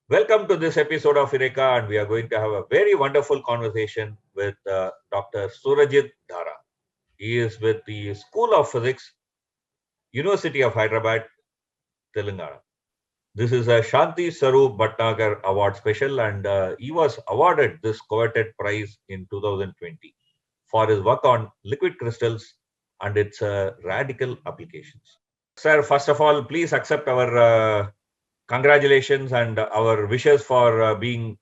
Welcome to this episode of Eureka, and we are going to have a very wonderful conversation with Dr. Surajit Dhara. He is with the School of Physics, University of Hyderabad, Telangana. This is a Shanti Sarup Bhatnagar Award special, and he was awarded this coveted prize in 2020 for his work on liquid crystals and its radical applications. Sir, first of all, please accept our congratulations and our wishes for being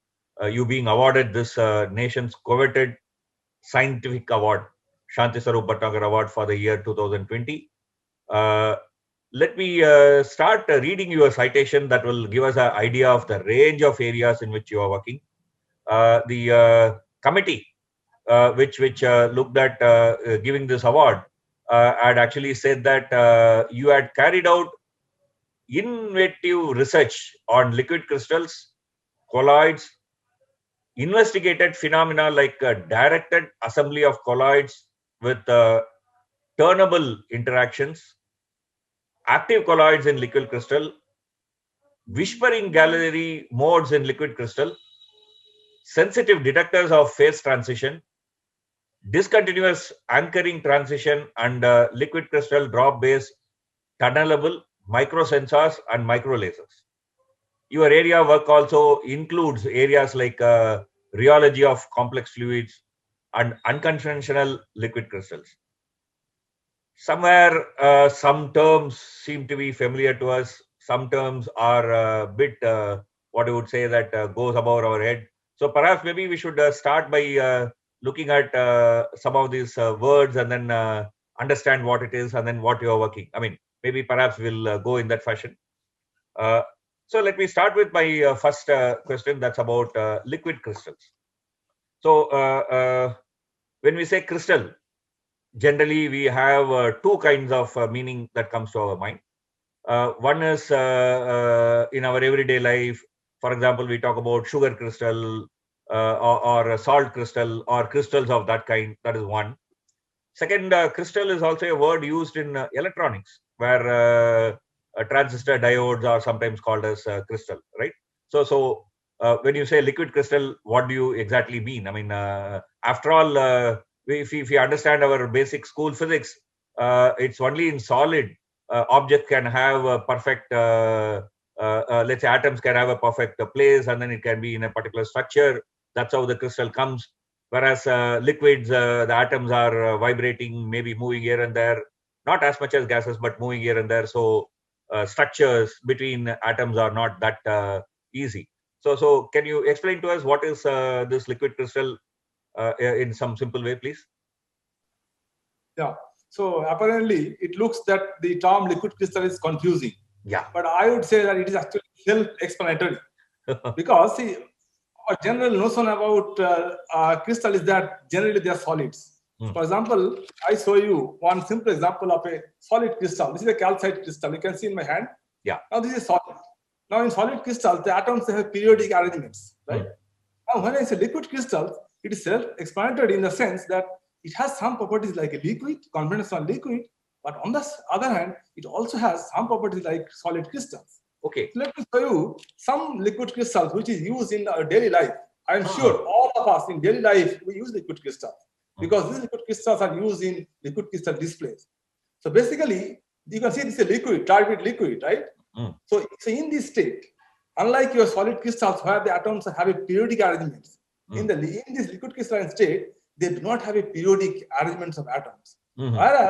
you being awarded this nation's coveted scientific award, Shanti Sarup Bhatnagar Award for the year 2020. Uh, Let me start reading you a citation that will give us an idea of the range of areas in which you are working. The committee which looked at giving this award had actually said that you had carried out innovative research on liquid crystals, colloids, investigated phenomena like directed assembly of colloids with turnable interactions, active colloids in liquid crystal, whispering gallery modes in liquid crystal, sensitive detectors of phase transition, discontinuous anchoring transition, and liquid crystal drop based tunnelable microsensors and microlasers. Your area work also includes areas like rheology of complex fluids and unconventional liquid crystals. Somewhere, some terms seem to be familiar to us. Some terms are a bit, what I would say, that goes above our head. So perhaps maybe we should start by looking at some of these words and then understand what it is and then what you are working. I mean, maybe perhaps we'll go in that fashion. Uh, so let me start with my first question. That's about liquid crystals. So when we say crystal, generally we have two kinds of meaning that comes to our mind. One is in our everyday life. For example, we talk about sugar crystal or a salt crystal or crystals of that kind. That is one. Second, crystal is also a word used in electronics, where transistor diodes are sometimes called as crystal, right? So when you say liquid crystal, what do you exactly mean? I mean, after all, if you understand our basic school physics, it's only in solid object can have a perfect. Let's say atoms can have a perfect place, and then it can be in a particular structure. That's how the crystal comes. Whereas liquids, the atoms are vibrating, maybe moving here and there, not as much as gases, but moving here and there. So structures between atoms are not that easy. So can you explain to us what is this liquid crystal in some simple way, please? Yeah. So apparently, it looks that the term liquid crystal is confusing. Yeah. But I would say that it is actually self-explanatory because see, our general notion about crystal is that generally they are solids. For example, I show you one simple example of a solid crystal. This is a calcite crystal. You can see in my hand. Yeah. Now this is solid. Now in solid crystals, the atoms have periodic arrangements, right? Now when I say liquid crystals, it is self-explanatory in the sense that it has some properties like a liquid, conventional liquid, but on the other hand, it also has some properties like solid crystals. Okay. So let me show you some liquid crystals which is used in our daily life. I am sure all of us in daily life we use liquid crystals because these liquid crystals are used in liquid crystal displays. So basically, you can see this is a liquid, turbid liquid, right? So in this state, unlike your solid crystals where the atoms have a periodic arrangements, in this liquid crystalline state, they do not have a periodic arrangements of atoms. Whereas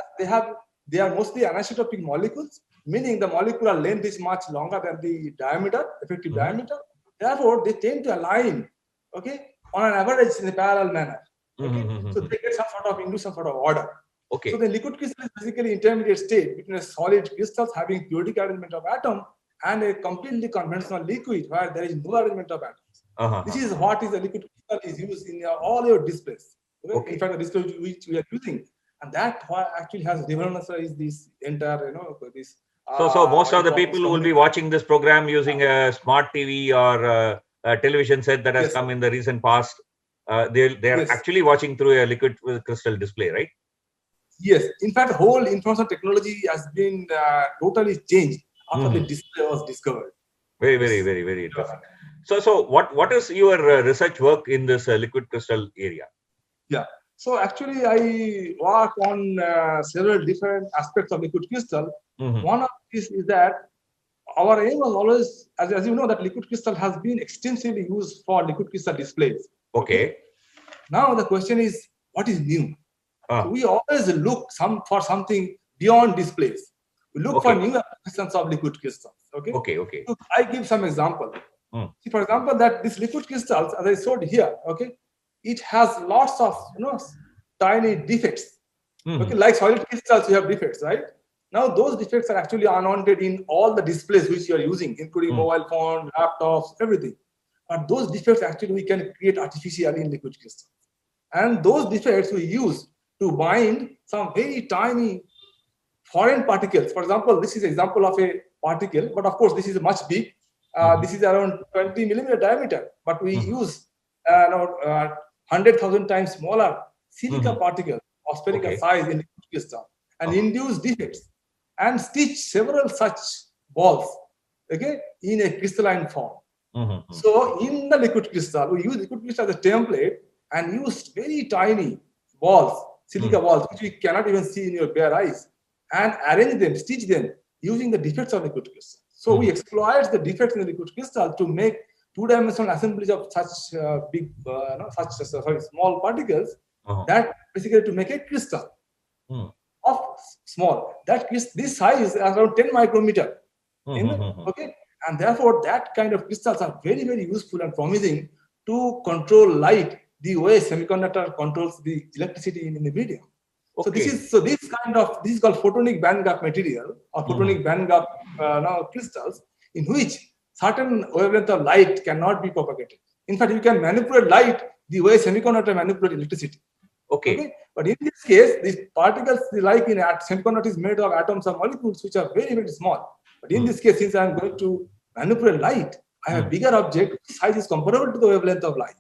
they are mostly anisotropic molecules, meaning the molecular length is much longer than the diameter, effective diameter. Therefore, they tend to align, okay, on an average in a parallel manner. Okay? So they get some sort of into some sort of order. Okay. So the liquid crystal is basically intermediate state between a solid crystals having periodic arrangement of atom and a completely conventional liquid where there is no arrangement of atoms. This is what is the liquid crystal is used in all your displays. Okay? In fact, the display which we are using, and that what actually has revolutionized this entire, this. So most of the people who will be watching this program using a smart TV or a television set that has come in the recent past, they're actually watching through a liquid crystal display, right? Yes. In fact, whole information technology has been totally changed after the display was discovered. Very interesting. So what is your research work in this liquid crystal area? Yeah. So actually, I work on several different aspects of liquid crystal. One of these is that our aim was always, as you know, that liquid crystal has been extensively used for liquid crystal displays. Okay. Now the question is, what is new? So Ah. we always look for something beyond displays. We look for new applications of liquid crystals. Okay. So I give some example. See, for example, that this liquid crystals, as I showed here, it has lots of tiny defects. Okay, like solid crystals, you have defects, right? Now those defects are actually unwanted in all the displays which you are using, including mobile phone, laptops, everything. But those defects actually we can create artificially in liquid crystals. And those defects we use to bind some very tiny foreign particles. For example, this is an example of a particle, but of course this is much big. This is around 20 millimeter diameter, but we use 100,000 times smaller silica particle of spherical size in liquid crystal and induce defects and stitch several such balls, in a crystalline form. So in the liquid crystal, we use liquid crystal as a template and use very tiny balls, silica balls, which we cannot even see in your bare eyes, and arrange them, stitch them using the defects of liquid crystal. So we exploit the defects in the liquid crystal to make two-dimensional assemblies of such small particles that basically to make a crystal of small. This size is around 10 micrometer. And therefore that kind of crystals are very, very useful and promising to control light the way semiconductor controls the electricity in the medium. So this is called photonic band gap material or photonic band gap crystals in which certain wavelength of light cannot be propagated. In fact, you can manipulate light the way semiconductor manipulate electricity. But in this case, these particles, like in semiconductor, is made of atoms or molecules which are very, very small. But in this case, since I am going to manipulate light, I have a bigger object whose size is comparable to the wavelength of light.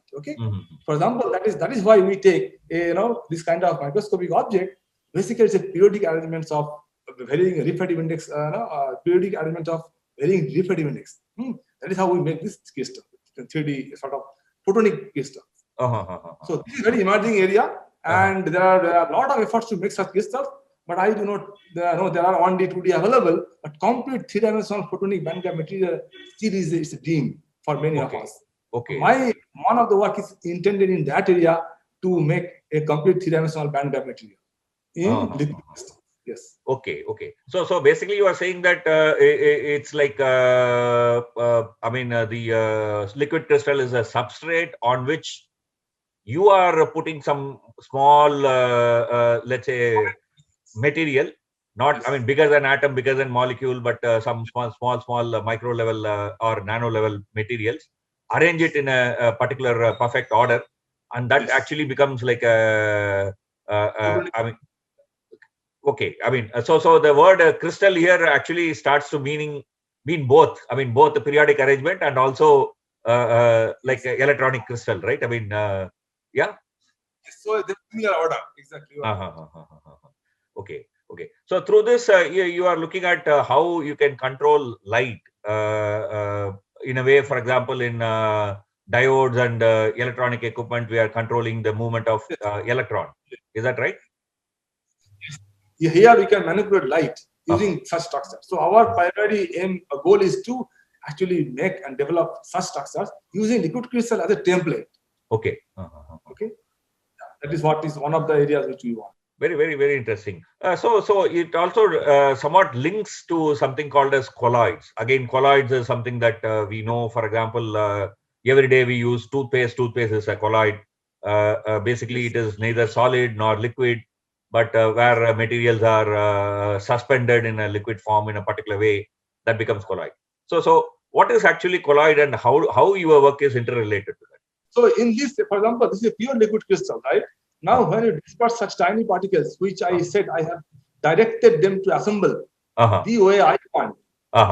For example, that is why we take this kind of microscopic object. Basically, it's a periodic arrangement of varying refractive index, periodic arrangement of varying refractive index. That is how we make this crystal, 3D sort of photonic crystal. So this is a very emerging area, and there are a lot of efforts to make such crystals. But I do not know there are 1D, 2D available, but complete three-dimensional photonic bandgap material still is a dream for many of us. One of the work is intended in that area to make a complete three-dimensional bandgap material in liquid crystal. Yes. Okay. So basically, you are saying that it's like the liquid crystal is a substrate on which you are putting some small, let's say, material, not bigger than atom, bigger than molecule, but some small micro level or nano level materials, arrange it in a particular perfect order, and that actually becomes like a so the word crystal here actually starts to mean both. Both the periodic arrangement and also like electronic crystal, right? So the similar order, exactly. Okay. So through this, you are looking at how you can control light in a way. For example, in diodes and electronic equipment, we are controlling the movement of electron. Is that right? Here we can manipulate light using such structures. So our primary goal is to actually make and develop such structures using liquid crystal as a template. Okay. That is what is one of the areas which we want. Very, very, very interesting. So it also somewhat links to something called as colloids. Again, colloids is something that we know. For example, every day we use toothpaste. Toothpaste is a colloid. Basically, it is neither solid nor liquid, but where materials are suspended in a liquid form in a particular way, that becomes colloid. So what is actually colloid, and how your work is interrelated to that? So in this, for example, this is a pure liquid crystal, right? Now, when you disperse such tiny particles, which I said I have directed them to assemble the way I want.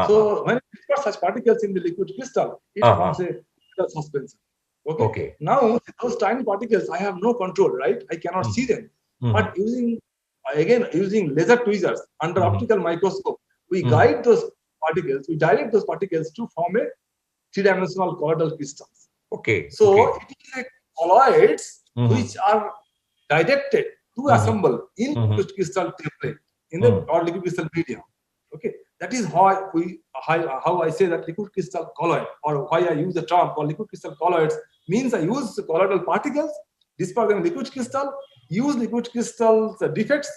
So when you disperse such particles in the liquid crystal, it forms a suspension. Okay. Now, those tiny particles, I have no control, right? I cannot see them. But using laser tweezers under optical microscope, we guide those particles, we direct those particles to form a three-dimensional colloidal crystals. Okay. So okay. it is a colloids Mhm. which are directed to assemble in liquid crystal template in the or liquid crystal medium. Okay, that is how I say that liquid crystal colloid, or why I use the term for liquid crystal colloids, means I use colloidal particles, disperse them in liquid crystal, use liquid crystals defects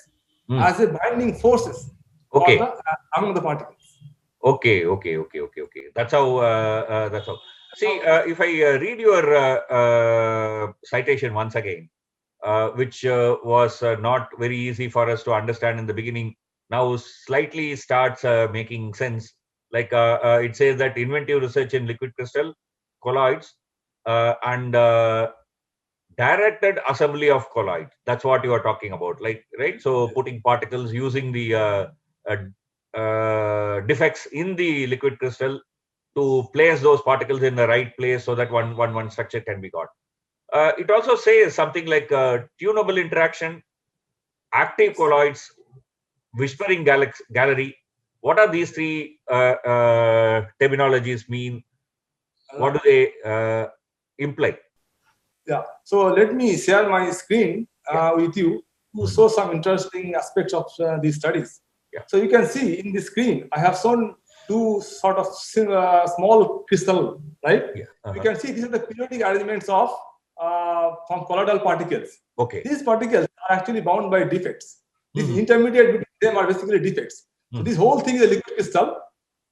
as a binding forces for Okay. the among the particles. Okay. That's how. That's how. See, if I read your citation once again, which was not very easy for us to understand in the beginning, now slightly starts making sense. Like it says that inventive research in liquid crystal colloids and directed assembly of colloids. That's what you are talking about, like, right? So putting particles using the defects in the liquid crystal to place those particles in the right place so that one structure can be got. It also says something like tunable interaction, active colloids, whispering gallery. What are these three terminologies mean? What do they imply? Yeah. So let me share my screen with you to show some interesting aspects of these studies. Yeah. So you can see in the screen, I have shown two sort of small crystal, right? Yeah. You can see these are the periodic arrangements of from colloidal particles. Okay. These particles are actually bound by defects. These intermediate between them are basically defects. So this whole thing is a liquid crystal,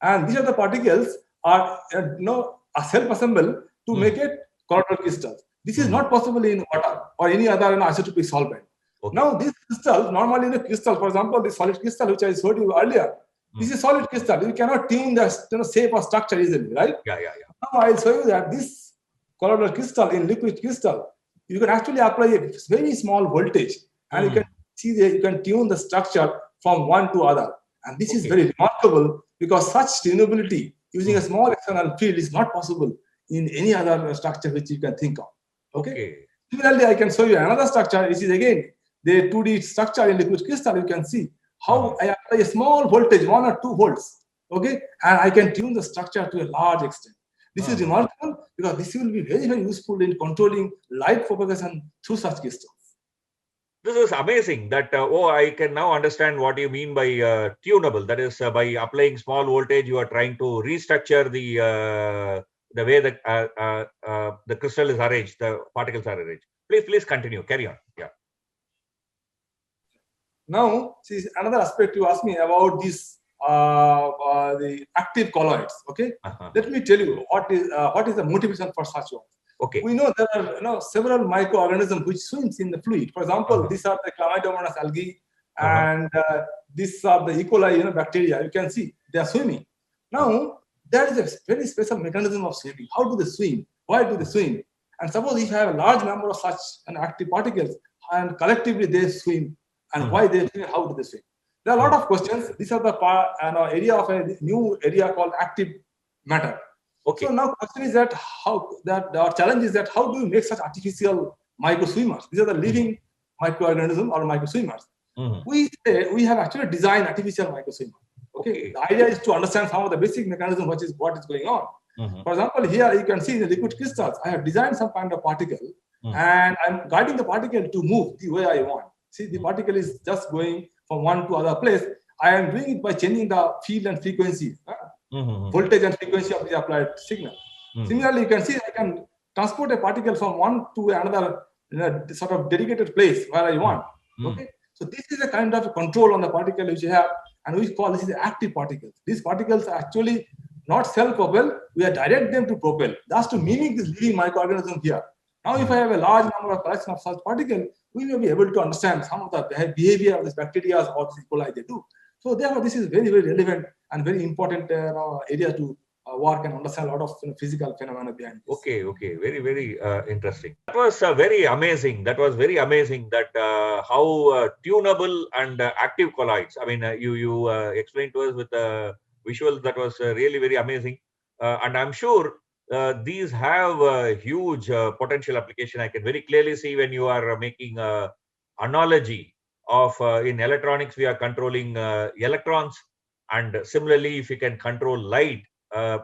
and these are the particles are self-assemble to make it colloidal crystals. This is not possible in water or any other isotopic solvent. Okay. Now, these crystals, normally in a crystal, for example, the solid crystal, which I showed you earlier, this is solid crystal. You cannot tune the shape or structure easily, right? Yeah. Now, I'll show you that this colloidal crystal in liquid crystal, you can actually apply a very small voltage, and you can see that you can tune the structure from one to other. And this is very remarkable because such tunability using a small external field is not possible in any other structure which you can think of. Okay. Similarly, I can show you another structure. This is again the 2D structure in liquid crystal. You can see how I apply a small voltage, 1 or 2 volts. Okay, and I can tune the structure to a large extent. This is remarkable because this will be very, very useful in controlling light propagation through such crystals. This is amazing that, I can now understand what you mean by tunable. That is, by applying small voltage, you are trying to restructure the way that the crystal is arranged, the particles are arranged. Please continue, carry on. Yeah. Now, see, another aspect you asked me about this, the active colloids. Okay, let me tell you what is the motivation for such one. Okay. We know there are several microorganisms which swims in the fluid. For example, these are the chlamydomonas algae, and these are the E. coli bacteria. You can see they are swimming. Now, there is a very special mechanism of swimming. How do they swim? Why do they swim? And suppose if you have a large number of such active particles, and collectively they swim, and why they swim? How do they swim? There are a lot of questions. These are the area of a new area called active matter. Okay. So now the question is that our challenge is that how do we make such artificial micro swimmers? These are the living microorganisms or micro swimmers. We say we have actually designed artificial micro swimmers. Okay. The idea is to understand some of the basic mechanism, what is going on. For example, here you can see in the liquid crystals, I have designed some kind of particle, and I'm guiding the particle to move the way I want. See, the particle is just going from one to other place. I am doing it by changing the field and frequency. Voltage and frequency of the applied signal. Similarly, you can see I can transport a particle from one to another sort of dedicated place where I want. Okay, so this is a kind of control on the particle which you have, and we call this is active particles. These particles are actually not self-propel. We are direct them to propel. That's to mimic this living microorganism here. Now, if I have a large number of collection of such particles, we may be able to understand some of the behavior of these bacteria or E. coli they do. So therefore, this is very, very relevant and very important area to work and understand a lot of physical phenomena behind this. Okay, very, very interesting. That was very amazing. That that how tunable and active colloids. I mean, you explained to us with visuals that was really very amazing, and I'm sure these have huge potential application. I can very clearly see when you are making analogy of in electronics we are controlling electrons, and similarly if you can control light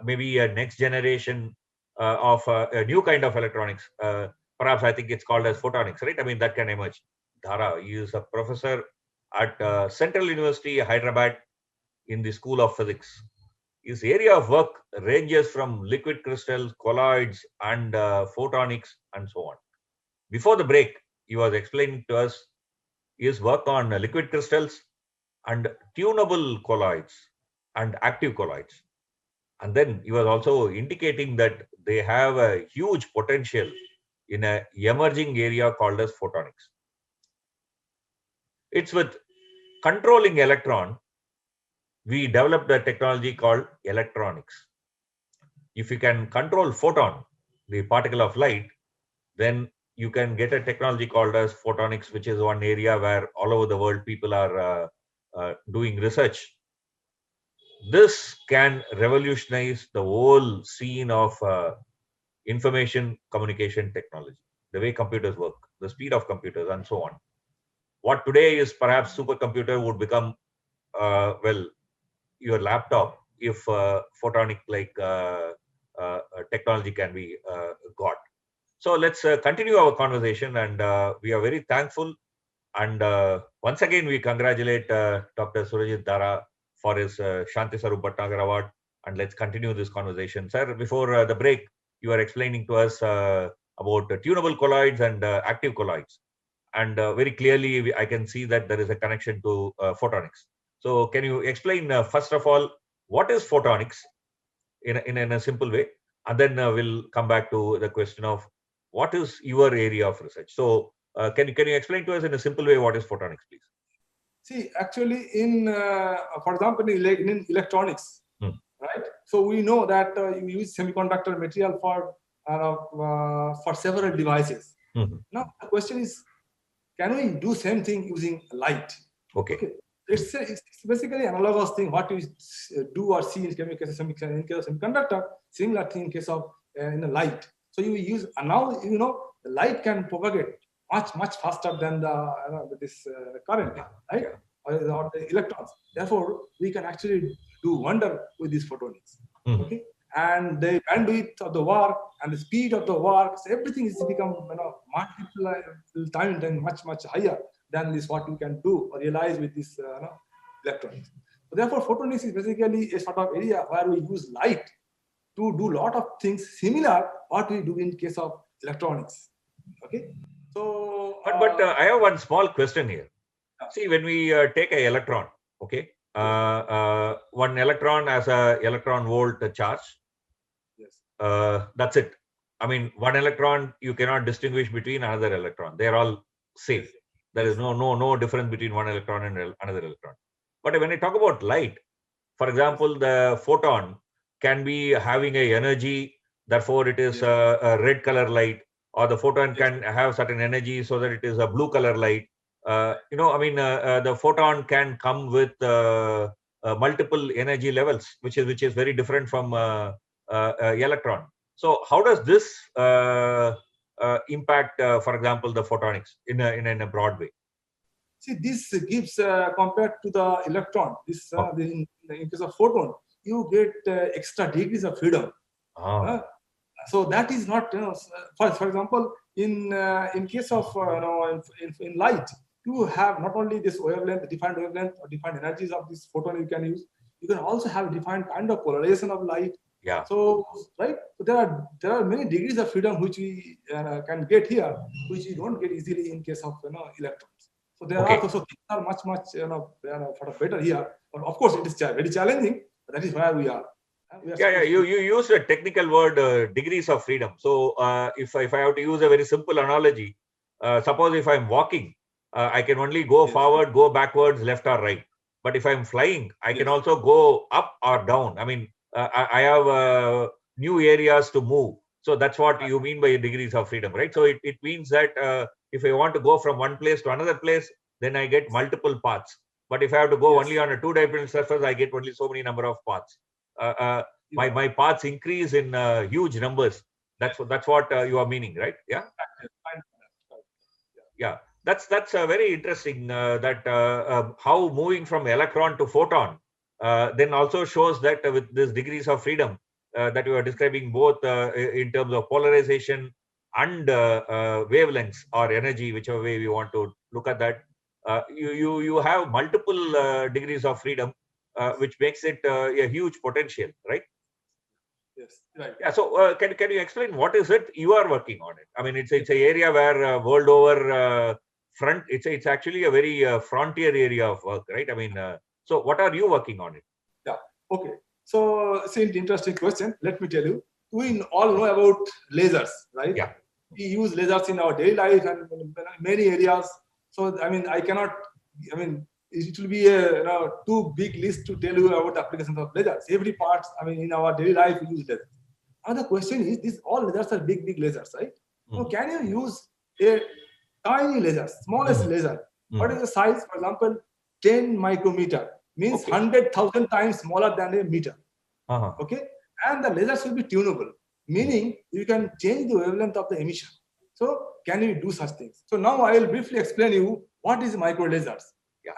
maybe a next generation of a new kind of electronics. Perhaps I think it's called as photonics, right? I mean, that can emerge. Dhara, he is a professor at Central University, Hyderabad, in the School of Physics. His area of work ranges from liquid crystals, colloids, and photonics, and so on. Before the break, he was explaining to us his work on liquid crystals and tunable colloids and active colloids. And then he was also indicating that they have a huge potential in an emerging area called as photonics. It's with controlling electron, we developed a technology called electronics. If you can control photon, the particle of light, then you can get a technology called as photonics, which is one area where all over the world people are doing research. This can revolutionize the whole scene of information communication technology, the way computers work, the speed of computers, and so on. What today is perhaps supercomputer would become, well, your laptop if photonic like technology can be got. So let's continue our conversation, and we are very thankful. And once again, we congratulate Dr. Surajit Dhara for his Shanti Sarup Bhatnagar Award. And let's continue this conversation. Sir, before the break, you were explaining to us about tunable colloids and active colloids. And very clearly, I can see that there is a connection to photonics. So can you explain, first of all, what is photonics in a simple way? And then we'll come back to the question of what is your area of research. So can you explain to us in a simple way what is photonics, please? See, actually, for example, in electronics, right? So we know that you use semiconductor material for several devices. Now the question is, can we do same thing using light? Okay. It's basically analogous thing what we do or see in case of semiconductor, similar thing in case of in the light. So you use, and now the light can propagate much faster than this current, right? Or the electrons. Therefore, we can actually do wonder with these photonics. Okay, and the bandwidth of the work and the speed of the work, so everything is become multiple times and much higher than this what we can do or realize with this electronics. So therefore, photonics is basically a sort of area where we use light to do a lot of things similar what we do in case of electronics. Okay, so but I have one small question here. See, when we take an electron, okay, one electron has a electron volt charge. Yes. That's it. I mean, one electron you cannot distinguish between another electron. They are all same. There is no difference between one electron and another electron. But when I talk about light, for example, the photon can be having a energy, therefore it is a red color light, or the photon can have certain energy so that it is a blue color light. The photon can come with multiple energy levels, which is very different from electron. So how does this impact, for example, the photonics in a broad way? See, this gives compared to the electron. This in case of photon, you get extra degrees of freedom. So that is not, for example, in case of in light, you have not only this wavelength, defined wavelength or defined energies of this photon you can use. You can also have defined kind of polarization of light. Yeah. So right. So there are many degrees of freedom which we can get here, which you don't get easily in case of electrons. So there are also things are much sort of better here. But of course, it is very challenging. But that is where we are. You use a technical word, degrees of freedom. So if I have to use a very simple analogy, suppose if I'm walking, I can only go forward, go backwards, left or right. But if I'm flying, I can also go up or down. I mean, I have new areas to move. So that's what you mean by degrees of freedom, right? So it means that if I want to go from one place to another place, then I get multiple paths. But if I have to go only on a two-dimensional surface, I get only so many number of paths. My paths increase in huge numbers. That's what you are meaning, right? Yeah. Yeah. That's very interesting. That how moving from electron to photon then also shows that with these degrees of freedom that you are describing, both in terms of polarization and wavelengths or energy, whichever way we want to look at that, you have multiple degrees of freedom, which makes it a huge potential, right? Yes, right. Yeah. So can you explain what is it you are working on it? I mean, it's an area where world over front. It's actually a very frontier area of work, right? I mean, so what are you working on it? Yeah. Okay. So it's an interesting question. Let me tell you. We all know about lasers, right? Yeah. We use lasers in our daily life and in many areas. So I mean, I cannot. I mean, it will be a too big list to tell you about the applications of lasers. Every part. I mean, in our daily life, we use lasers. Now the question is, these all lasers are big lasers, right? So can you use a tiny laser, smallest laser? What is the size? For example, 10 micrometer means 100,000 times smaller than a meter. Okay, and the lasers will be tunable, meaning you can change the wavelength of the emission. So can you do such things? So now I will briefly explain you what is micro lasers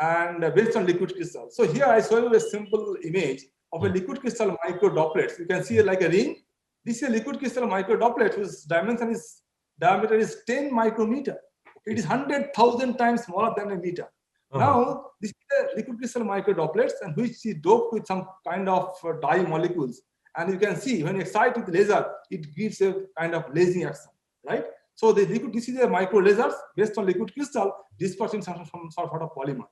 and based on liquid crystal. So here I show you a simple image of a liquid crystal micro droplets. You can see it like a ring. This is a liquid crystal micro droplet whose diameter is 10 micrometer. It is 100,000 times smaller than a meter. Now, this is a liquid crystal micro droplets and which is doped with some kind of dye molecules. And you can see when you excite with laser, it gives a kind of lasing action, right? So this is a micro lasers based on liquid crystal dispersed in some sort of polymer.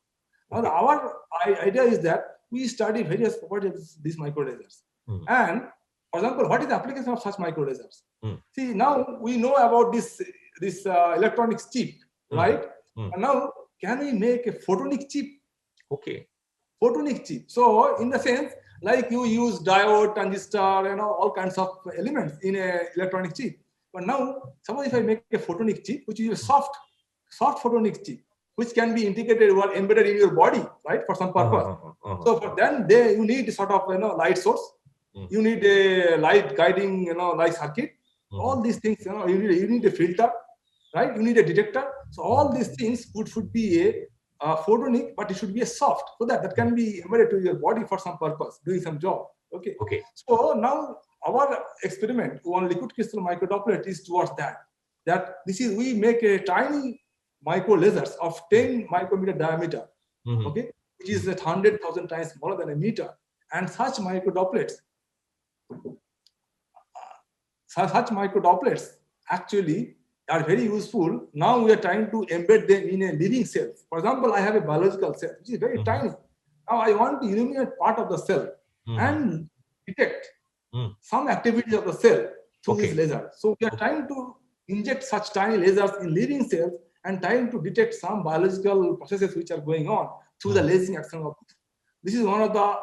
Now, our idea is that we study various properties of these micro lasers. And for example, what is the application of such micro lasers? See, now we know about this electronics chip, right? And now, can we make a photonic chip? Okay. Photonic chip. So, in the sense, like you use diode, transistor, all kinds of elements in a electronic chip. But now, suppose if I make a photonic chip, which is a soft photonic chip, which can be integrated or embedded in your body, right, for some purpose. So, for then, you need sort of light source. You need a light guiding, light circuit. All these things, you need a filter, right? You need a detector. So all these things should be a photonic, but it should be a soft, so that can be embedded to your body for some purpose, doing some job. Okay. So now our experiment on liquid crystal microdroplet is towards that. We make a tiny micro lasers of 10 micrometer diameter, okay, which is 100,000 times smaller than a meter, and such microdroplets actually are very useful. Now we are trying to embed them in a living cell. For example, I have a biological cell, which is very tiny. Now I want to illuminate part of the cell and detect some activity of the cell through this laser. So we are trying to inject such tiny lasers in living cells and trying to detect some biological processes which are going on through the lasing action of this. This is one of the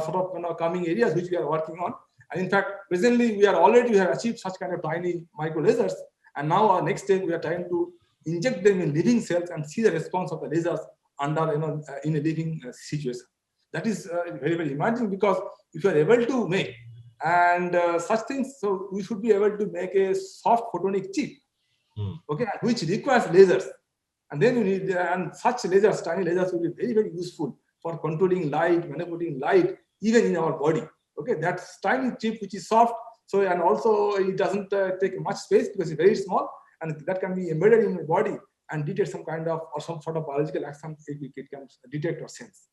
sort of coming areas which we are working on. And in fact, presently we have achieved such kind of tiny micro lasers. And now our next step, we are trying to inject them in living cells and see the response of the lasers under in a living situation. That is very, very emerging, because if you are able to make and such things, so we should be able to make a soft photonic chip, okay, which requires lasers. And then you need and such lasers, tiny lasers, will be very, very useful for controlling light, manipulating light, even in our body. Okay, that's tiny chip which is soft. So, and also it doesn't take much space because it's very small, and that can be embedded in your body and detect some kind of or some sort of biological action it can detect or sense.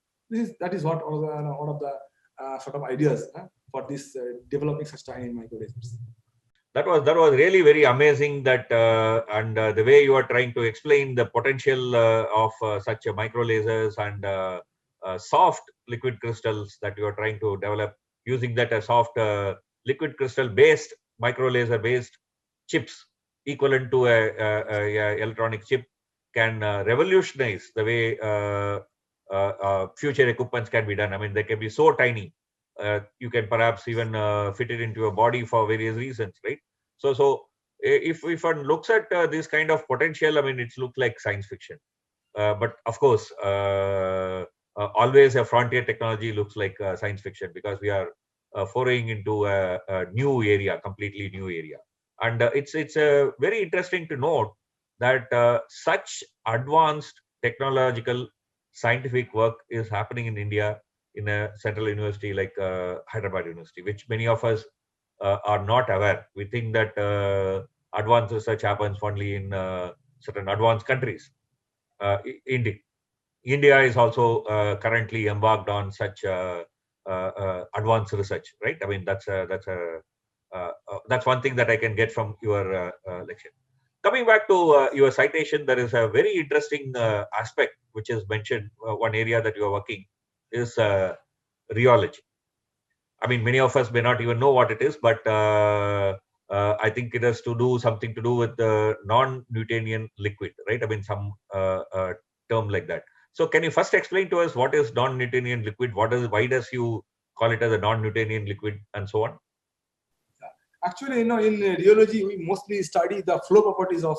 That is what one of the sort of ideas for this developing such tiny micro lasers. That was really very amazing. That and the way you are trying to explain the potential of such micro lasers and soft liquid crystals that you are trying to develop, using that as soft liquid crystal based micro laser based chips equivalent to a electronic chip can revolutionize the way future equipments can be done. I mean, they can be so tiny. You can perhaps even fit it into your body for various reasons, right? So if one looks at this kind of potential, I mean, it looks like science fiction. But of course, always a frontier technology looks like science fiction, because we are foraying into a new area, completely new area. And it's very interesting to note that such advanced technological scientific work is happening in India in a central university like Hyderabad University, which many of us are not aware. We think that advanced research happens only in certain advanced countries. India. India is also currently embarked on such advanced research, right? I mean, that's one thing that I can get from your lecture. Coming back to your citation, there is a very interesting aspect which is mentioned. One area that you are working is rheology. I mean, many of us may not even know what it is, but I think it has to do something to do with the non-Newtonian liquid, right? I mean, some term like that. So, can you first explain to us what is non-Newtonian liquid? Why does you call it as a non-Newtonian liquid, and so on? Actually, in rheology, we mostly study the flow properties of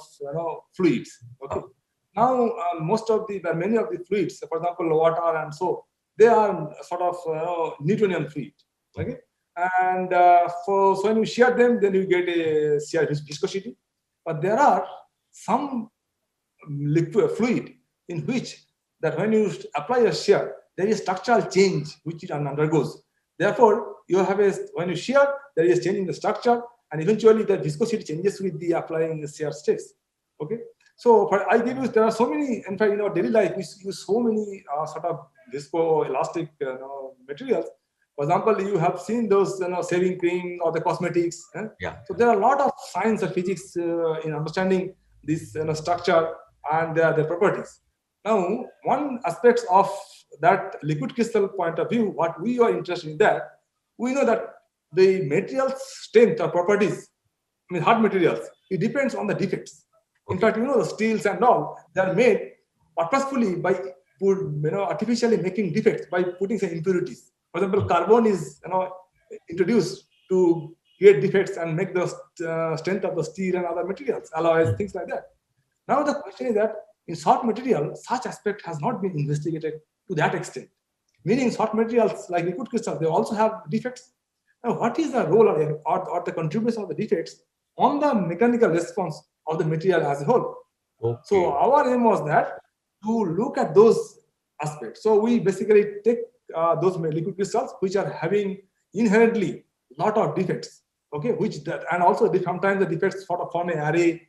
fluids. Okay. Now, many of the fluids, for example, water and so, they are sort of Newtonian fluid. Okay. And so when you shear them, then you get a shear viscosity. But there are some liquid fluid in which that when you apply a shear, there is structural change which it undergoes. Therefore, when you shear, there is change in the structure, and eventually the viscosity changes with the applying the shear stress. Okay. So there are so many, in fact, in our daily life, we use so many sort of viscoelastic materials. For example, you have seen those shaving cream or the cosmetics. Yeah. So there are a lot of science and physics in understanding this structure and their properties. Now, one aspect of that liquid crystal point of view, what we are interested in that, we know that the material's strength or properties, I mean hard materials, it depends on the defects. Okay. In fact, the steels and all, they are made purposefully by artificially making defects by putting some impurities. For example, carbon is introduced to create defects and make the strength of the steel and other materials, alloys, things like that. Now the question is that in soft material, such aspect has not been investigated to that extent. Meaning soft materials like liquid crystals, they also have defects. Now, what is the role or the contribution of the defects on the mechanical response of the material as a whole? Okay. So our aim was that to look at those aspects. So we basically take those liquid crystals which are having inherently lot of defects. Okay, and also sometimes the defects sort of form an array.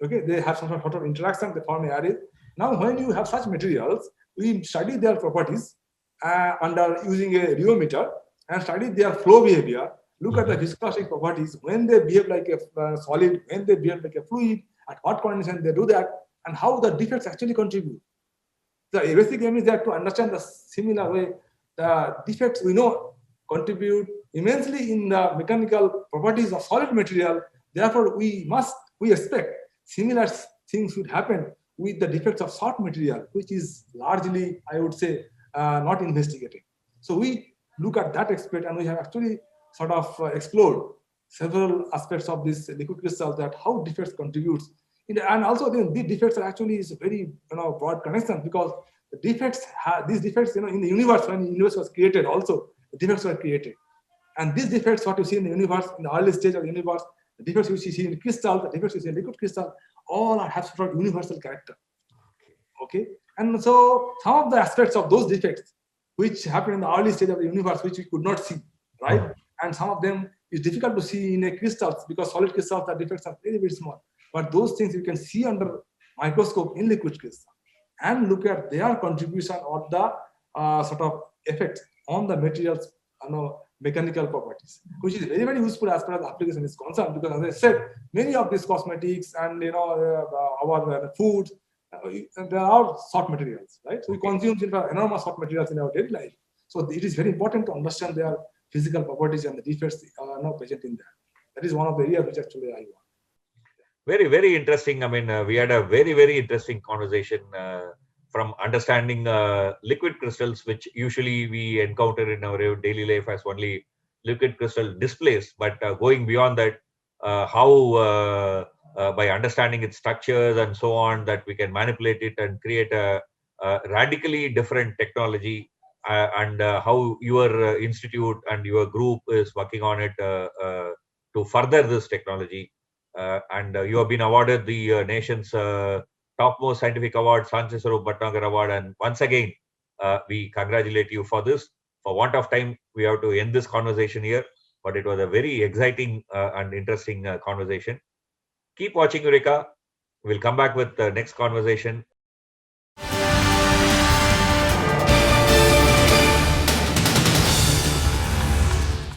Okay, they have some sort of interaction, they form an array. Now, when you have such materials, we study their properties under using a rheometer and study their flow behavior, look at the viscosity properties, when they behave like a solid, when they behave like a fluid, at what condition they do that, and how the defects actually contribute. The basic aim is that to understand the similar way, the defects we know contribute immensely in the mechanical properties of solid material. Therefore, we expect similar things should happen with the defects of soft material, which is largely, I would say, not investigated. So we look at that aspect, and we have actually sort of explored several aspects of this liquid crystal, that how defects contributes. And also these defects are actually is a very broad connection, because the defects these defects in the universe, when the universe was created, also the defects were created. And these defects, what you see in the universe, in the early stage of the universe, the defects which you see in crystal, the defects you see in liquid crystal, all have sort of universal character. Okay. And so some of the aspects of those defects which happen in the early stage of the universe, which we could not see, right? And some of them is difficult to see in a crystals, because solid crystals, the defects are very, very small. But those things you can see under microscope in liquid crystal and look at their contribution or the sort of effect on the materials, mechanical properties, which is very, very useful as far as the application is concerned. Because as I said, many of these cosmetics and our foods, there are soft materials, right? So we consume enormous soft materials in our daily life. So it is very important to understand their physical properties and the defects are now present in there. That is one of the areas which actually I want. Very, very interesting. I mean, we had a very, very interesting conversation from understanding liquid crystals, which usually we encounter in our daily life as only liquid crystal displays. But going beyond that, how by understanding its structures and so on, that we can manipulate it and create a radically different technology, and how your institute and your group is working on it to further this technology. And you have been awarded the nation's topmost scientific award, Sanchi Swarup Bhatnagar Award. And once again, we congratulate you for this. For want of time, we have to end this conversation here. But it was a very exciting and interesting conversation. Keep watching Eureka. We'll come back with the next conversation.